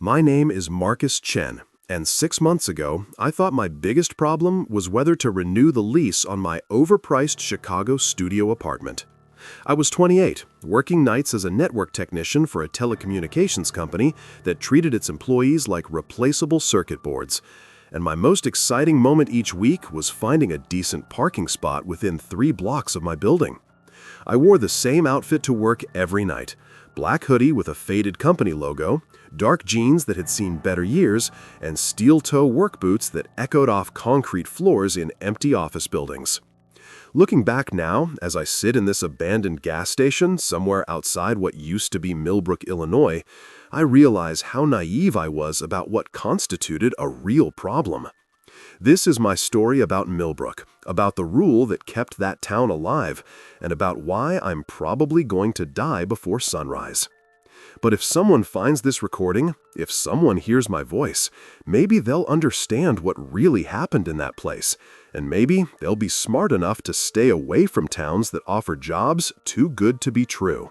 My name is Marcus Chen, and 6 months ago, I thought my biggest problem was whether to renew the lease on my overpriced Chicago studio apartment. I was 28, working nights as a network technician for a telecommunications company that treated its employees like replaceable circuit boards. And my most exciting moment each week was finding a decent parking spot within 3 blocks of my building. I wore the same outfit to work every night: black hoodie with a faded company logo, dark jeans that had seen better years, and steel-toe work boots that echoed off concrete floors in empty office buildings. Looking back now, as I sit in this abandoned gas station somewhere outside what used to be Millbrook, Illinois, I realize how naive I was about what constituted a real problem. This is my story about Millbrook, about the rule that kept that town alive, and about why I'm probably going to die before sunrise. But if someone finds this recording, if someone hears my voice, maybe they'll understand what really happened in that place, and maybe they'll be smart enough to stay away from towns that offer jobs too good to be true.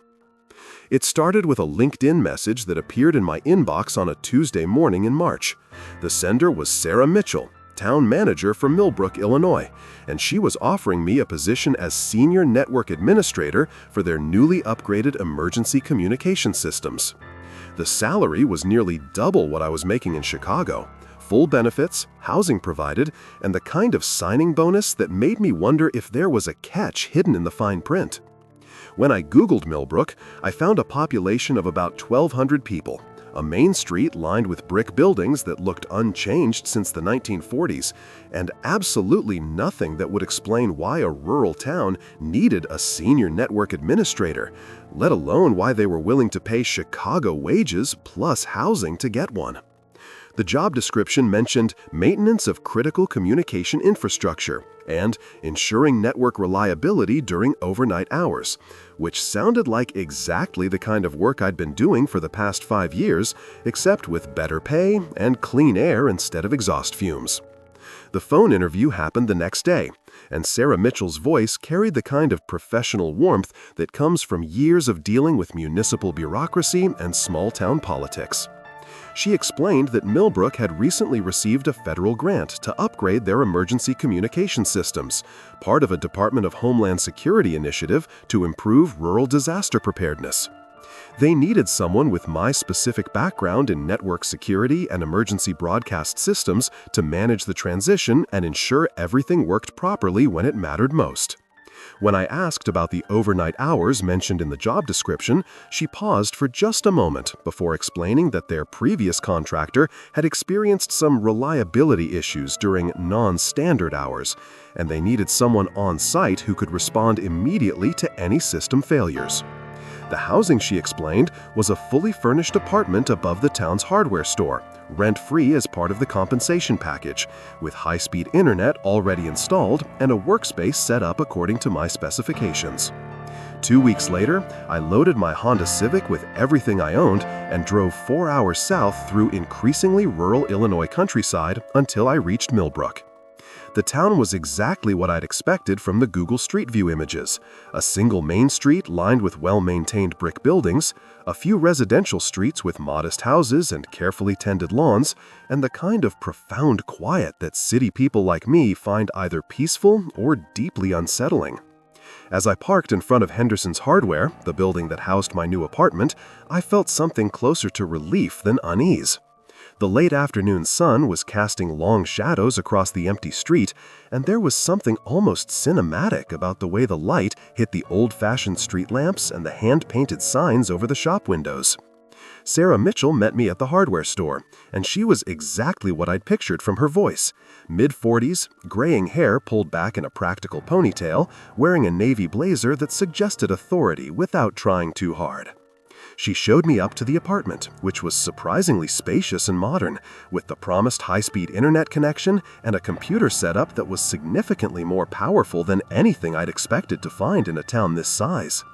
It started with a LinkedIn message that appeared in my inbox on a Tuesday morning in March. The sender was Sarah Mitchell, town manager for Millbrook, Illinois, and she was offering me a position as senior network administrator for their newly upgraded emergency communication systems. The salary was nearly double what I was making in Chicago, full benefits, housing provided, and the kind of signing bonus that made me wonder if there was a catch hidden in the fine print. When I Googled Millbrook, I found a population of about 1,200 people, a main street lined with brick buildings that looked unchanged since the 1940s, and absolutely nothing that would explain why a rural town needed a senior network administrator, let alone why they were willing to pay Chicago wages plus housing to get one. The job description mentioned maintenance of critical communication infrastructure and ensuring network reliability during overnight hours, which sounded like exactly the kind of work I'd been doing for the past 5 years, except with better pay and clean air instead of exhaust fumes. The phone interview happened the next day, and Sarah Mitchell's voice carried the kind of professional warmth that comes from years of dealing with municipal bureaucracy and small-town politics. She explained that Millbrook had recently received a federal grant to upgrade their emergency communication systems, part of a Department of Homeland Security initiative to improve rural disaster preparedness. They needed someone with my specific background in network security and emergency broadcast systems to manage the transition and ensure everything worked properly when it mattered most. When I asked about the overnight hours mentioned in the job description, she paused for just a moment before explaining that their previous contractor had experienced some reliability issues during non-standard hours, and they needed someone on site who could respond immediately to any system failures. The housing, she explained, was a fully furnished apartment above the town's hardware store, rent-free as part of the compensation package, with high-speed internet already installed and a workspace set up according to my specifications. 2 weeks later, I loaded my Honda Civic with everything I owned and drove 4 hours south through increasingly rural Illinois countryside until I reached Millbrook. The town was exactly what I'd expected from the Google Street View images: a single main street lined with well-maintained brick buildings, a few residential streets with modest houses and carefully tended lawns, and the kind of profound quiet that city people like me find either peaceful or deeply unsettling. As I parked in front of Henderson's Hardware, the building that housed my new apartment, I felt something closer to relief than unease. The late afternoon sun was casting long shadows across the empty street, and there was something almost cinematic about the way the light hit the old-fashioned street lamps and the hand-painted signs over the shop windows. Sarah Mitchell met me at the hardware store, and she was exactly what I'd pictured from her voice: mid-40s, graying hair pulled back in a practical ponytail, wearing a navy blazer that suggested authority without trying too hard. She showed me up to the apartment, which was surprisingly spacious and modern, with the promised high-speed internet connection and a computer setup that was significantly more powerful than anything I'd expected to find in a town this size.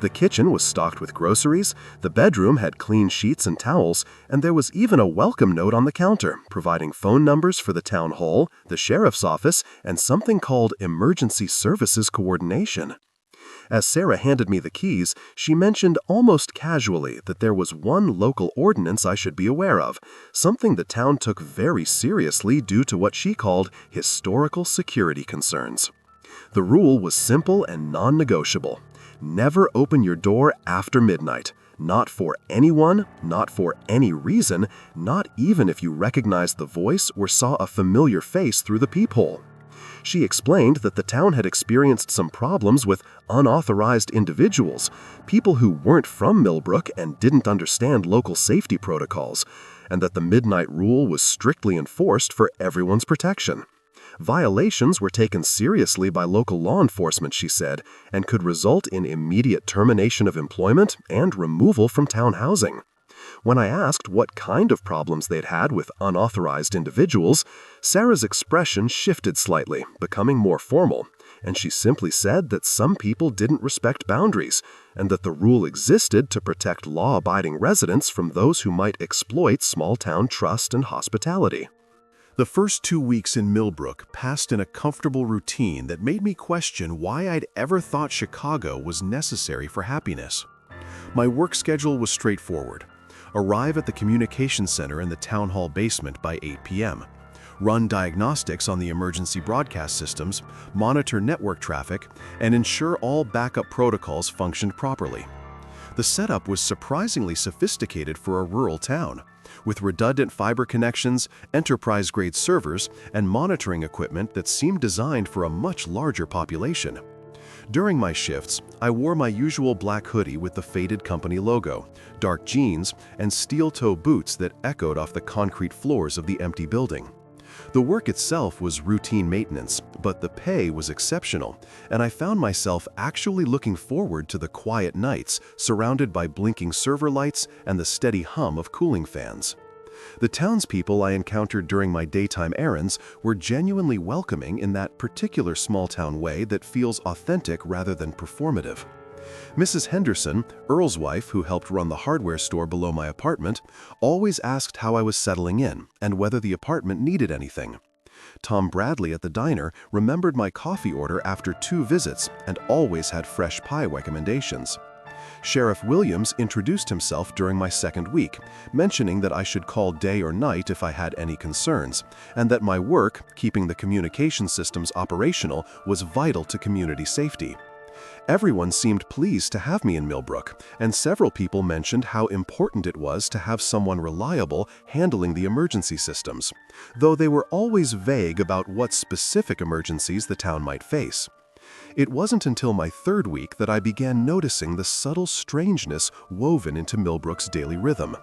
The kitchen was stocked with groceries, the bedroom had clean sheets and towels, and there was even a welcome note on the counter, providing phone numbers for the town hall, the sheriff's office, and something called Emergency Services Coordination. As Sarah handed me the keys, she mentioned almost casually that there was one local ordinance I should be aware of, something the town took very seriously due to what she called historical security concerns. The rule was simple and non-negotiable. Never open your door after midnight. Not for anyone, not for any reason, not even if you recognized the voice or saw a familiar face through the peephole. She explained that the town had experienced some problems with unauthorized individuals, people who weren't from Millbrook and didn't understand local safety protocols, and that the midnight rule was strictly enforced for everyone's protection. Violations were taken seriously by local law enforcement, she said, and could result in immediate termination of employment and removal from town housing. When I asked what kind of problems they'd had with unauthorized individuals, Sarah's expression shifted slightly, becoming more formal, and she simply said that some people didn't respect boundaries, and that the rule existed to protect law-abiding residents from those who might exploit small-town trust and hospitality. The first 2 weeks in Millbrook passed in a comfortable routine that made me question why I'd ever thought Chicago was necessary for happiness. My work schedule was straightforward. Arrive at the communications center in the town hall basement by 8 p.m. Run diagnostics on the emergency broadcast systems, monitor network traffic, and ensure all backup protocols functioned properly. The setup was surprisingly sophisticated for a rural town, with redundant fiber connections, enterprise-grade servers, and monitoring equipment that seemed designed for a much larger population. During my shifts, I wore my usual black hoodie with the faded company logo, dark jeans, and steel-toe boots that echoed off the concrete floors of the empty building. The work itself was routine maintenance, but the pay was exceptional, and I found myself actually looking forward to the quiet nights surrounded by blinking server lights and the steady hum of cooling fans. The townspeople I encountered during my daytime errands were genuinely welcoming in that particular small-town way that feels authentic rather than performative. Mrs. Henderson, Earl's wife who helped run the hardware store below my apartment, always asked how I was settling in and whether the apartment needed anything. Tom Bradley at the diner remembered my coffee order after 2 visits and always had fresh pie recommendations. Sheriff Williams introduced himself during my 2nd week, mentioning that I should call day or night if I had any concerns, and that my work, keeping the communication systems operational, was vital to community safety. Everyone seemed pleased to have me in Millbrook, and several people mentioned how important it was to have someone reliable handling the emergency systems, though they were always vague about what specific emergencies the town might face. It wasn't until my 3rd week that I began noticing the subtle strangeness woven into Millbrook's daily rhythm.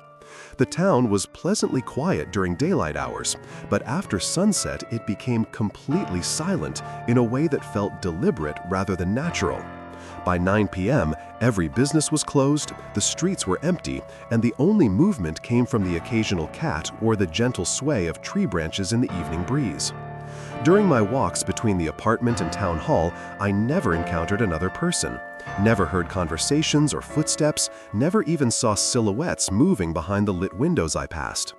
The town was pleasantly quiet during daylight hours, but after sunset it became completely silent in a way that felt deliberate rather than natural. By 9 p.m., every business was closed, the streets were empty, and the only movement came from the occasional cat or the gentle sway of tree branches in the evening breeze. During my walks between the apartment and town hall, I never encountered another person, never heard conversations or footsteps, never even saw silhouettes moving behind the lit windows I passed.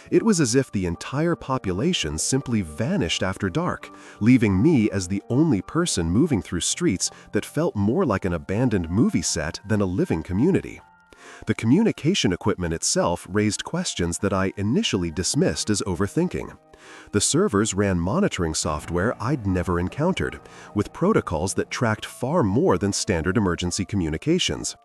It was as if the entire population simply vanished after dark, leaving me as the only person moving through streets that felt more like an abandoned movie set than a living community. The communication equipment itself raised questions that I initially dismissed as overthinking. The servers ran monitoring software I'd never encountered, with protocols that tracked far more than standard emergency communications.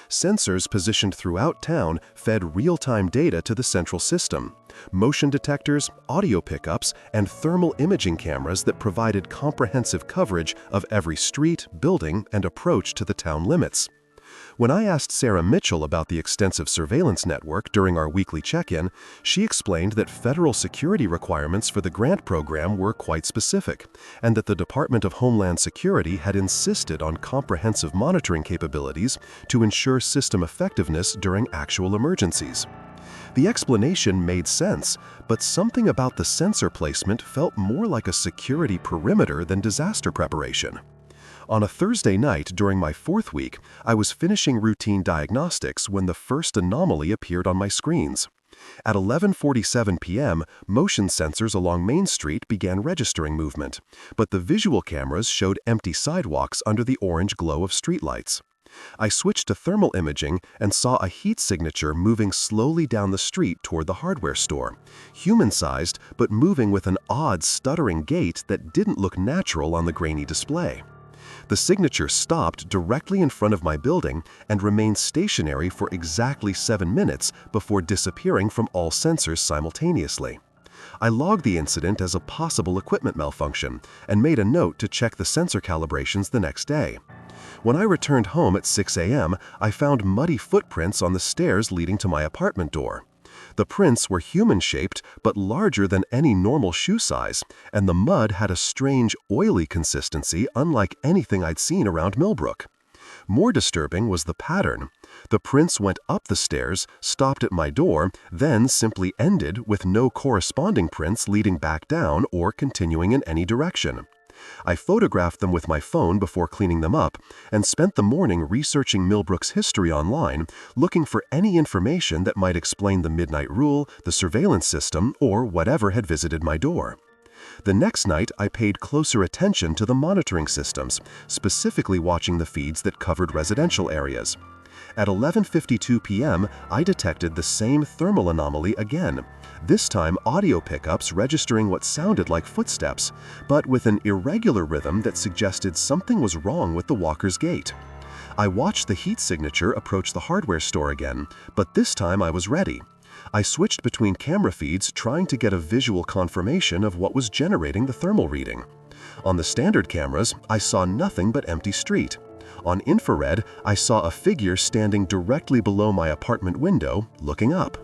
Sensors positioned throughout town fed real-time data to the central system, motion detectors, audio pickups, and thermal imaging cameras that provided comprehensive coverage of every street, building, and approach to the town limits. When I asked Sarah Mitchell about the extensive surveillance network during our weekly check-in, she explained that federal security requirements for the grant program were quite specific, and that the Department of Homeland Security had insisted on comprehensive monitoring capabilities to ensure system effectiveness during actual emergencies. The explanation made sense, but something about the sensor placement felt more like a security perimeter than disaster preparation. On a Thursday night during my 4th week, I was finishing routine diagnostics when the first anomaly appeared on my screens. At 11:47 p.m., motion sensors along Main Street began registering movement, but the visual cameras showed empty sidewalks under the orange glow of streetlights. I switched to thermal imaging and saw a heat signature moving slowly down the street toward the hardware store, human-sized but moving with an odd stuttering gait that didn't look natural on the grainy display. The signature stopped directly in front of my building and remained stationary for exactly 7 minutes before disappearing from all sensors simultaneously. I logged the incident as a possible equipment malfunction and made a note to check the sensor calibrations the next day. When I returned home at 6 a.m., I found muddy footprints on the stairs leading to my apartment door. The prints were human-shaped but larger than any normal shoe size, and the mud had a strange, oily consistency unlike anything I'd seen around Millbrook. More disturbing was the pattern. The prints went up the stairs, stopped at my door, then simply ended with no corresponding prints leading back down or continuing in any direction. I photographed them with my phone before cleaning them up and spent the morning researching Millbrook's history online, looking for any information that might explain the midnight rule, the surveillance system, or whatever had visited my door. The next night, I paid closer attention to the monitoring systems, specifically watching the feeds that covered residential areas. At 11:52 p.m., I detected the same thermal anomaly again, this time audio pickups registering what sounded like footsteps, but with an irregular rhythm that suggested something was wrong with the walker's gait. I watched the heat signature approach the hardware store again, but this time I was ready. I switched between camera feeds trying to get a visual confirmation of what was generating the thermal reading. On the standard cameras, I saw nothing but empty street. On infrared, I saw a figure standing directly below my apartment window, looking up.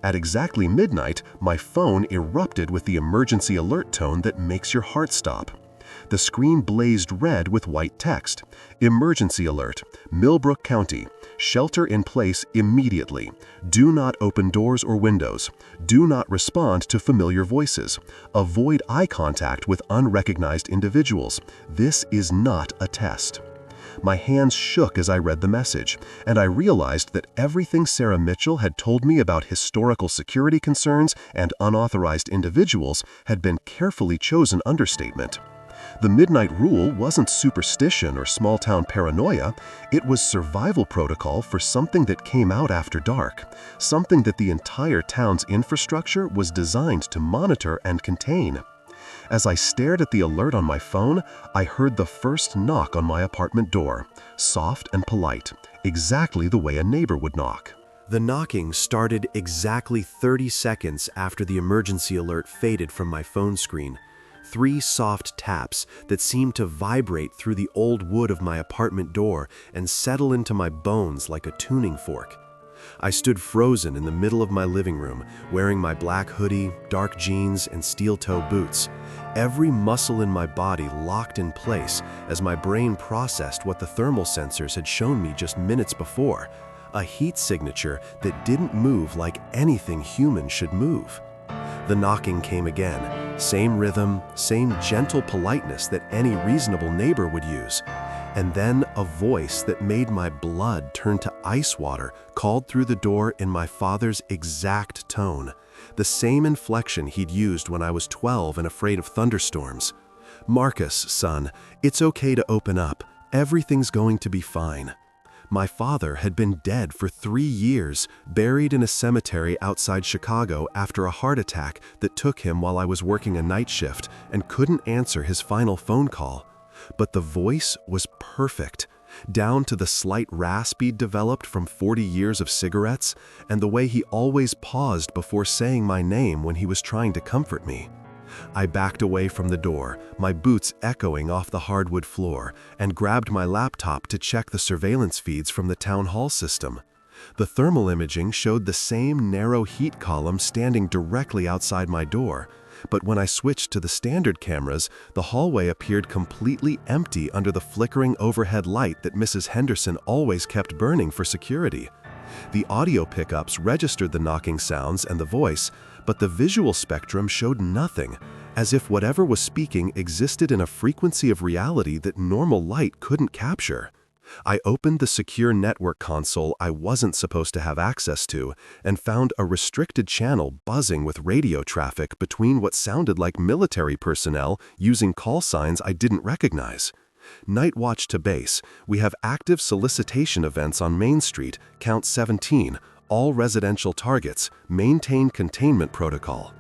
At exactly midnight, my phone erupted with the emergency alert tone that makes your heart stop. The screen blazed red with white text. Emergency alert. Millbrook County. Shelter in place immediately. Do not open doors or windows. Do not respond to familiar voices. Avoid eye contact with unrecognized individuals. This is not a test. My hands shook as I read the message, and I realized that everything Sarah Mitchell had told me about historical security concerns and unauthorized individuals had been carefully chosen understatement. The midnight rule wasn't superstition or small-town paranoia, it was survival protocol for something that came out after dark, something that the entire town's infrastructure was designed to monitor and contain. As I stared at the alert on my phone, I heard the first knock on my apartment door, soft and polite, exactly the way a neighbor would knock. The knocking started exactly 30 seconds after the emergency alert faded from my phone screen. 3 soft taps that seemed to vibrate through the old wood of my apartment door and settle into my bones like a tuning fork. I stood frozen in the middle of my living room, wearing my black hoodie, dark jeans, and steel-toe boots. Every muscle in my body locked in place as my brain processed what the thermal sensors had shown me just minutes before, a heat signature that didn't move like anything human should move. The knocking came again, same rhythm, same gentle politeness that any reasonable neighbor would use. And then a voice that made my blood turn to ice water called through the door in my father's exact tone, the same inflection he'd used when I was 12 and afraid of thunderstorms. "Marcus, son, it's okay to open up. Everything's going to be fine." My father had been dead for 3 years, buried in a cemetery outside Chicago after a heart attack that took him while I was working a night shift and couldn't answer his final phone call. But the voice was perfect, down to the slight rasp he'd developed from 40 years of cigarettes and the way he always paused before saying my name when he was trying to comfort me. I backed away from the door, my boots echoing off the hardwood floor, and grabbed my laptop to check the surveillance feeds from the town hall system. The thermal imaging showed the same narrow heat column standing directly outside my door, but when I switched to the standard cameras, the hallway appeared completely empty under the flickering overhead light that Mrs. Henderson always kept burning for security. The audio pickups registered the knocking sounds and the voice, but the visual spectrum showed nothing, as if whatever was speaking existed in a frequency of reality that normal light couldn't capture. I opened the secure network console I wasn't supposed to have access to and found a restricted channel buzzing with radio traffic between what sounded like military personnel using call signs I didn't recognize. Night watch to base. We have active solicitation events on Main Street, count 17, all residential targets, maintain containment protocol.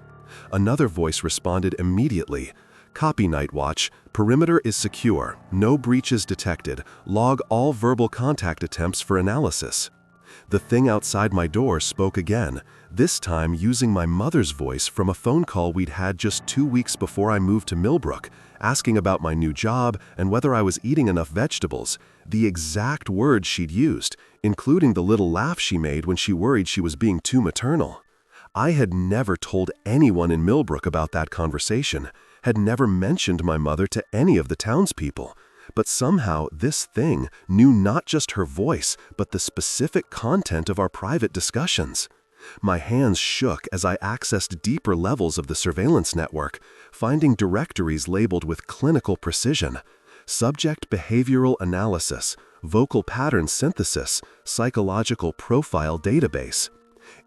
Another voice responded immediately. Copy Night Watch, perimeter is secure, no breaches detected, log all verbal contact attempts for analysis. The thing outside my door spoke again, this time using my mother's voice from a phone call we'd had just 2 weeks before I moved to Millbrook, asking about my new job and whether I was eating enough vegetables, the exact words she'd used, including the little laugh she made when she worried she was being too maternal. I had never told anyone in Millbrook about that conversation, had never mentioned my mother to any of the townspeople, but somehow this thing knew not just her voice, but the specific content of our private discussions. My hands shook as I accessed deeper levels of the surveillance network, finding directories labeled with clinical precision: subject behavioral analysis, vocal pattern synthesis, psychological profile database.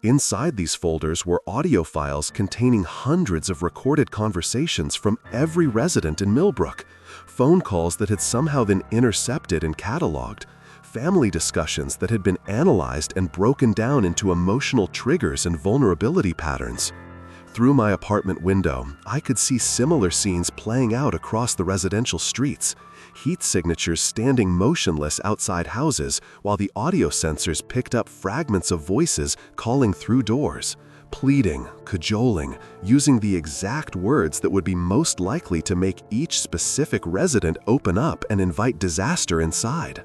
Inside these folders were audio files containing hundreds of recorded conversations from every resident in Millbrook, phone calls that had somehow been intercepted and cataloged, family discussions that had been analyzed and broken down into emotional triggers and vulnerability patterns. Through my apartment window, I could see similar scenes playing out across the residential streets, heat signatures standing motionless outside houses while the audio sensors picked up fragments of voices calling through doors, pleading, cajoling, using the exact words that would be most likely to make each specific resident open up and invite disaster inside.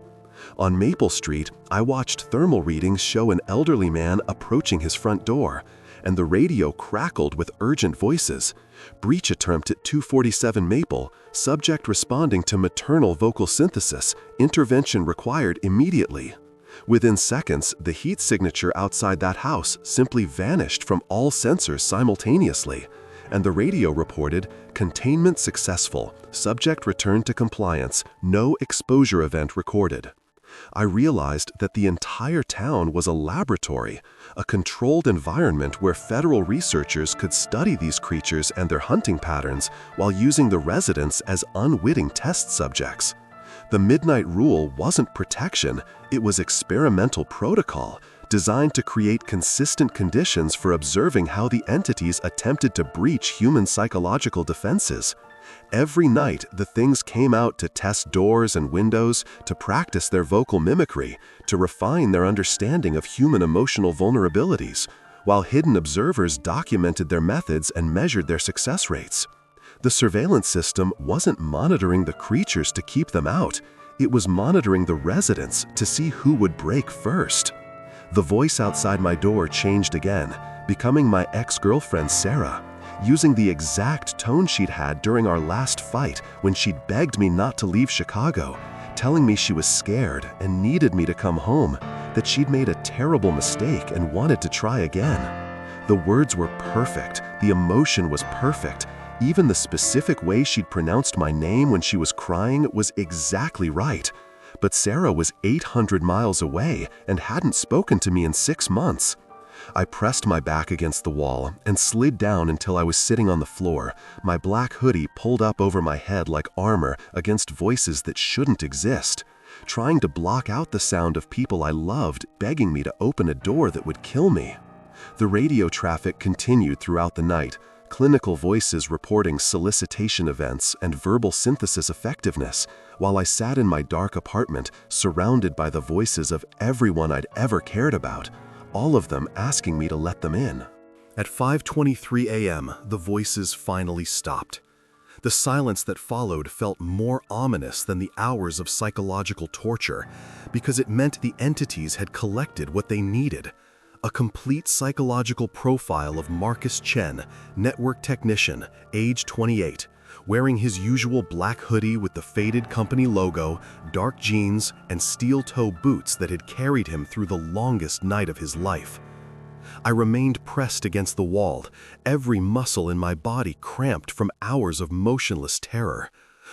On Maple Street, I watched thermal readings show an elderly man approaching his front door, and the radio crackled with urgent voices. Breach attempt at 247 Maple, subject responding to maternal vocal synthesis, intervention required immediately. Within seconds, the heat signature outside that house simply vanished from all sensors simultaneously, and the radio reported, containment successful, subject returned to compliance, no exposure event recorded. I realized that the entire town was a laboratory, a controlled environment where federal researchers could study these creatures and their hunting patterns while using the residents as unwitting test subjects. The Midnight Rule wasn't protection, it was experimental protocol designed to create consistent conditions for observing how the entities attempted to breach human psychological defenses. Every night, the things came out to test doors and windows, to practice their vocal mimicry, to refine their understanding of human emotional vulnerabilities, while hidden observers documented their methods and measured their success rates. The surveillance system wasn't monitoring the creatures to keep them out, it was monitoring the residents to see who would break first. The voice outside my door changed again, becoming my ex-girlfriend Sarah, using the exact tone she'd had during our last fight when she'd begged me not to leave Chicago, telling me she was scared and needed me to come home, that she'd made a terrible mistake and wanted to try again. The words were perfect, the emotion was perfect, even the specific way she'd pronounced my name when she was crying was exactly right. But Sarah was 800 miles away and hadn't spoken to me in 6 months. I pressed my back against the wall and slid down until I was sitting on the floor, my black hoodie pulled up over my head like armor against voices that shouldn't exist, trying to block out the sound of people I loved begging me to open a door that would kill me. The radio traffic continued throughout the night, clinical voices reporting solicitation events and verbal synthesis effectiveness, while I sat in my dark apartment surrounded by the voices of everyone I'd ever cared about, all of them asking me to let them in. At 5:23 a.m., the voices finally stopped. The silence that followed felt more ominous than the hours of psychological torture because it meant the entities had collected what they needed: a complete psychological profile of Marcus Chen, network technician, age 28, wearing his usual black hoodie with the faded company logo, dark jeans, and steel-toe boots that had carried him through the longest night of his life. I remained pressed against the wall, every muscle in my body cramped from hours of motionless terror.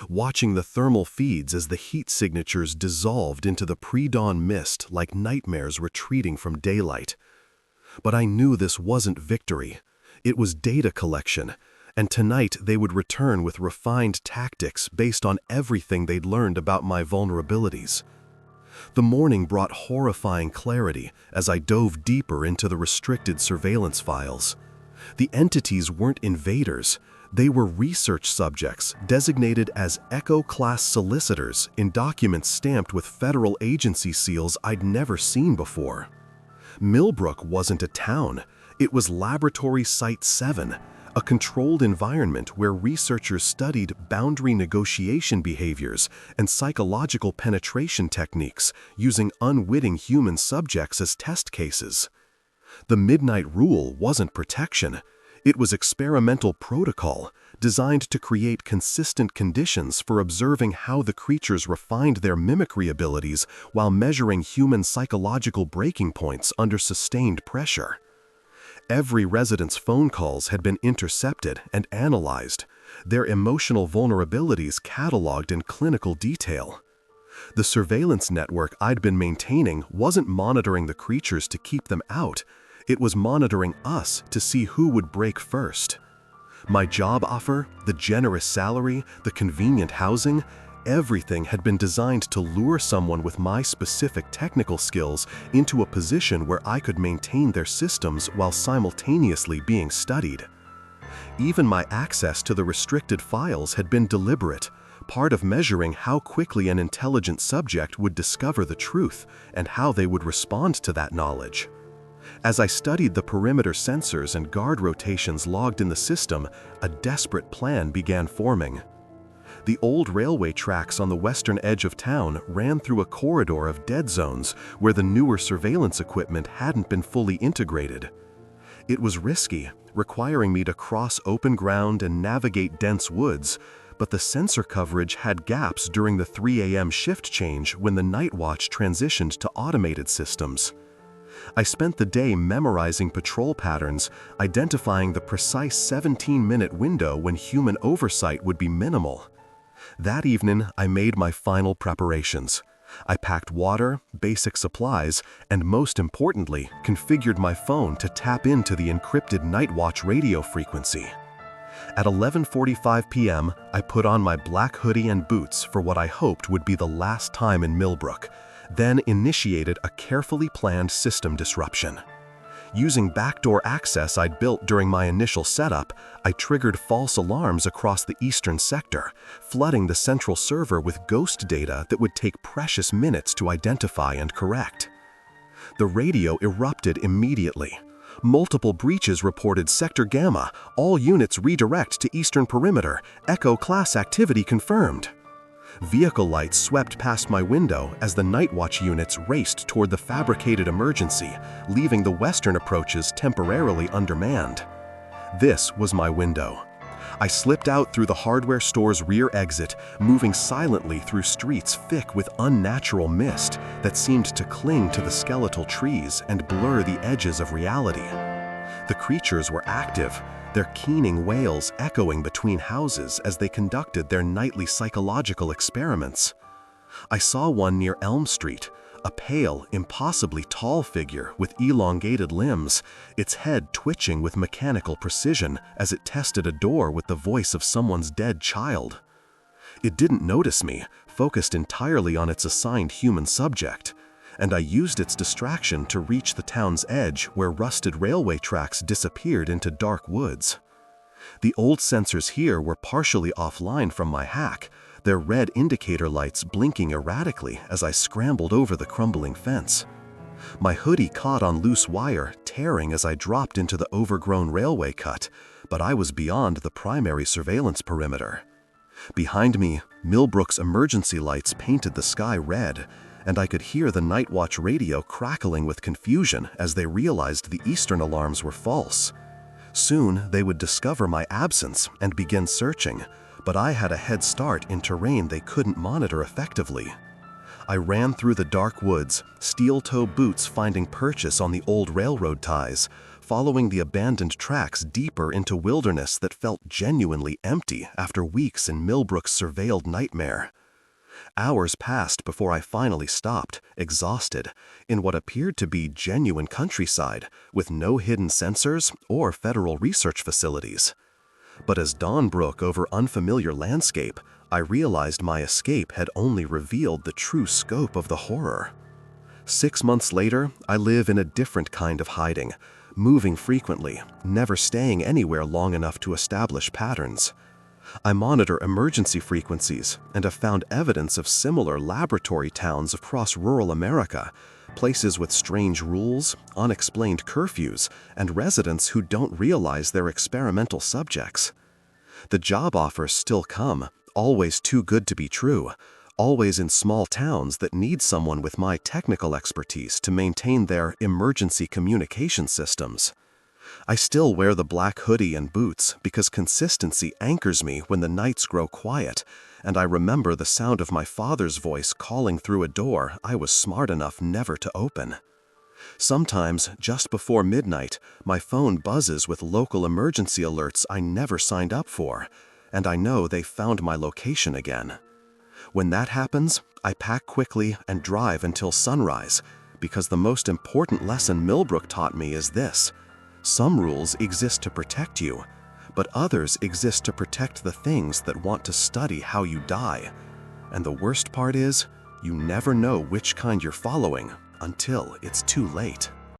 watching the thermal feeds as the heat signatures dissolved into the pre-dawn mist like nightmares retreating from daylight. But I knew this wasn't victory. It was data collection, and tonight they would return with refined tactics based on everything they'd learned about my vulnerabilities. The morning brought horrifying clarity as I dove deeper into the restricted surveillance files. The entities weren't invaders. They were research subjects designated as Echo-class solicitors in documents stamped with federal agency seals I'd never seen before. Millbrook wasn't a town. It was Laboratory Site 7, a controlled environment where researchers studied boundary negotiation behaviors and psychological penetration techniques using unwitting human subjects as test cases. The Midnight Rule wasn't protection. It was experimental protocol designed to create consistent conditions for observing how the creatures refined their mimicry abilities while measuring human psychological breaking points under sustained pressure. Every resident's phone calls had been intercepted and analyzed, their emotional vulnerabilities cataloged in clinical detail. The surveillance network I'd been maintaining wasn't monitoring the creatures to keep them out. It was monitoring us to see who would break first. My job offer, the generous salary, the convenient housing, everything had been designed to lure someone with my specific technical skills into a position where I could maintain their systems while simultaneously being studied. Even my access to the restricted files had been deliberate, part of measuring how quickly an intelligent subject would discover the truth and how they would respond to that knowledge. As I studied the perimeter sensors and guard rotations logged in the system, a desperate plan began forming. The old railway tracks on the western edge of town ran through a corridor of dead zones where the newer surveillance equipment hadn't been fully integrated. It was risky, requiring me to cross open ground and navigate dense woods, but the sensor coverage had gaps during the 3 a.m. shift change when the night watch transitioned to automated systems. I spent the day memorizing patrol patterns, identifying the precise 17-minute window when human oversight would be minimal. That evening, I made my final preparations. I packed water, basic supplies, and most importantly, configured my phone to tap into the encrypted Night Watch radio frequency. At 11:45 p.m., I put on my black hoodie and boots for what I hoped would be the last time in Millbrook, then initiated a carefully planned system disruption. Using backdoor access I'd built during my initial setup, I triggered false alarms across the eastern sector, flooding the central server with ghost data that would take precious minutes to identify and correct. The radio erupted immediately. Multiple breaches reported Sector Gamma, all units redirect to eastern perimeter, Echo class activity confirmed. Vehicle lights swept past my window as the Night Watch units raced toward the fabricated emergency, leaving the western approaches temporarily undermanned. This was my window. I slipped out through the hardware store's rear exit, moving silently through streets thick with unnatural mist that seemed to cling to the skeletal trees and blur the edges of reality. The creatures were active, their keening wails echoing between houses as they conducted their nightly psychological experiments. I saw one near Elm Street, a pale, impossibly tall figure with elongated limbs, its head twitching with mechanical precision as it tested a door with the voice of someone's dead child. It didn't notice me, focused entirely on its assigned human subject, and I used its distraction to reach the town's edge where rusted railway tracks disappeared into dark woods. The old sensors here were partially offline from my hack, their red indicator lights blinking erratically as I scrambled over the crumbling fence. My hoodie caught on loose wire, tearing as I dropped into the overgrown railway cut, but I was beyond the primary surveillance perimeter. Behind me, Millbrook's emergency lights painted the sky red, and I could hear the Night Watch radio crackling with confusion as they realized the eastern alarms were false. Soon, they would discover my absence and begin searching, but I had a head start in terrain they couldn't monitor effectively. I ran through the dark woods, steel-toe boots finding purchase on the old railroad ties, following the abandoned tracks deeper into wilderness that felt genuinely empty after weeks in Millbrook's surveilled nightmare. Hours passed before I finally stopped, exhausted, in what appeared to be genuine countryside with no hidden sensors or federal research facilities. But as dawn broke over unfamiliar landscape, I realized my escape had only revealed the true scope of the horror. 6 months later, I live in a different kind of hiding, moving frequently, never staying anywhere long enough to establish patterns. I monitor emergency frequencies and have found evidence of similar laboratory towns across rural America, places with strange rules, unexplained curfews, and residents who don't realize they're experimental subjects. The job offers still come, always too good to be true, always in small towns that need someone with my technical expertise to maintain their emergency communication systems. I still wear the black hoodie and boots because consistency anchors me when the nights grow quiet, and I remember the sound of my father's voice calling through a door I was smart enough never to open. Sometimes, just before midnight, my phone buzzes with local emergency alerts I never signed up for, and I know they found my location again. When that happens, I pack quickly and drive until sunrise, because the most important lesson Millbrook taught me is this: some rules exist to protect you, but others exist to protect the things that want to study how you die. And the worst part is, you never know which kind you're following until it's too late.